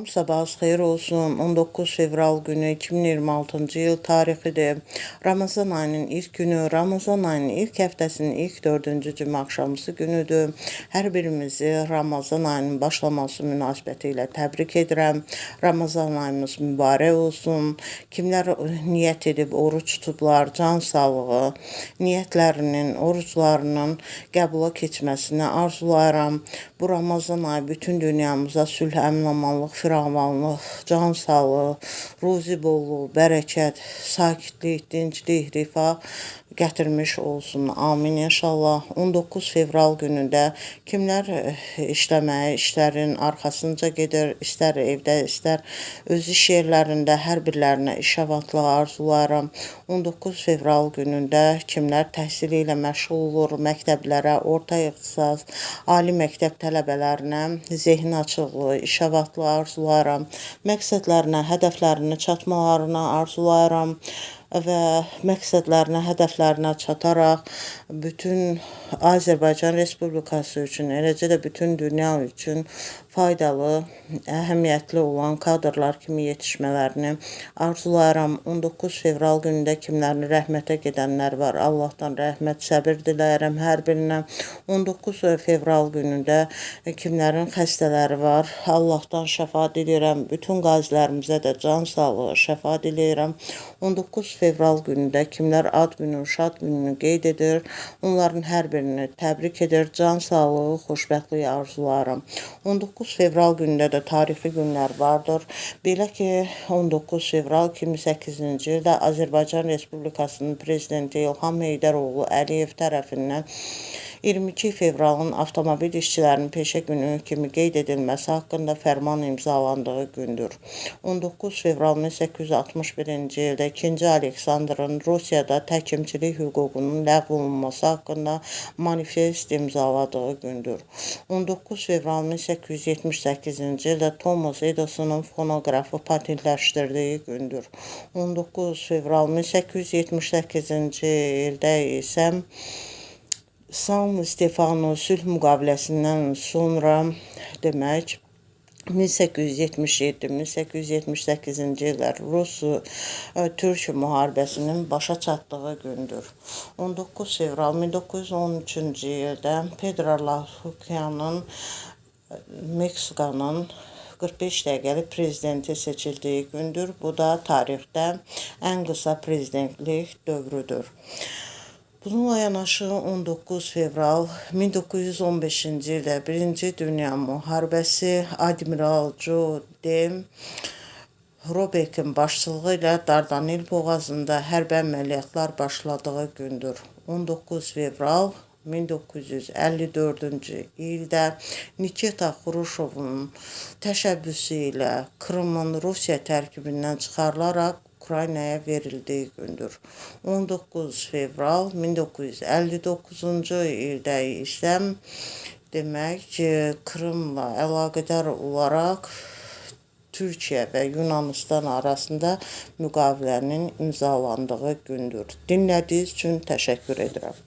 Sabahınız xeyir olsun. 19 fevral günü 2026-cı il tarixidir. Ramazan ayının ilk günü, Ramazan ayının ilk həftəsinin ilk 4-cü cümə axşamısı günüdür. Hər birimizi Ramazan ayının başlaması münasibəti ilə təbrik edirəm. Ramazan ayımız mübarək olsun. Kimlər niyyət edib oruç tutublar, can sağlığı, niyyətlərinin, oruclarının qəbula keçməsini arzulayıram. Bu Ramazan ayı bütün dünyamıza sülh, əmin-amanlıq, firavanlıq, can sağlığı, ruzi bolluğu, bərəkət, sakitlik, dinclik, rifah gətirmiş olsun. Amin inşallah. 19 fevral günündə kimlər işləməyə, işlərin arxasınca gedir, istər evdə, istər öz iş yerlərində hər birlərinə iş avatlığı arzulayıram. 19 fevral günündə kimlər təhsili ilə məşğul olur, məktəblərə, orta ixtisas, ali məktəb tələbələrinə zehni açıqlığı, iş avatlığı arzulayıram. Məqsədlərinə, hədəflərinə çatmalarını arzulayıram və məqsədlərinə, hədəflərinə çataraq bütün Azərbaycan Respublikası üçün, eləcə də bütün dünya üçün faydalı, əhəmiyyətli olan kadrlar kimi yetişmələrini arzulayıram. 19 fevral günündə kimlərin rəhmətə gedənlər var. Allahdan rəhmət, səbir diləyirəm hər birinə. 19 fevral günündə kimlərin xəstələri var. Allahdan şəfa diləyirəm. Bütün qazilərimizə də can sağlığı, şəfa diləyirəm. 19 fevral günündə kimlər ad günü, şad gününü qeyd edir. Onların hər birini təbrik edir. Can sağlığı, xoşbəxtliyi arzulayıram. 19 fevral günündə də tarixi günlər vardır. Belə ki, 19 fevral 2008-ci ildə Azərbaycan Respublikasının prezidenti İlham Heydəroğlu Əliyev tərəfindən 22 fevralın avtomobil işçilərinin peşə günü kimi qeyd edilməsi haqqında fərman imzalandığı gündür. 19 fevral 1861-ci ildə 2-ci Aleksandrın Rusiyada təhkimçilik hüququnun ləğv olunması haqqında manifest imzaladığı gündür. 19 fevral 1878-ci ildə Thomas Edisonun fonoqrafı patentləşdirdiyi gündür. 19 fevral 1878-ci ildə isə San Stefano sülh müqaviləsindən sonra demək 1877-1878-ci illər Rus-Türk müharibəsinin başa çatdığı gündür. 19 fevral 1913-cü ildə Pedro Lasukyanın Meksikanın 45 dəqiqəli prezidenti seçildiyi gündür. Bu da tarixdə ən qısa prezidentlik dövrüdür. Bununla yanaşı 19 fevral 1915-ci ildə 1-ci Dünya müharibəsi Admiral Joe D. Robeck'in başçılığı ilə Dardanel boğazında hərbi əməliyyatlar başladığı gündür. 19 fevral 1954-cü ildə Nikita Xruşovun təşəbbüsü ilə Krımın Rusiya tərkibindən çıxarılaraq Ukraynaya verildiyi gündür. 19 fevral 1959-cu ildə isə demək Krımla əlaqədar olaraq Türkiyə və Yunanistan arasında müqavilənin imzalandığı gündür. Dinlədiyiniz üçün təşəkkür edirəm.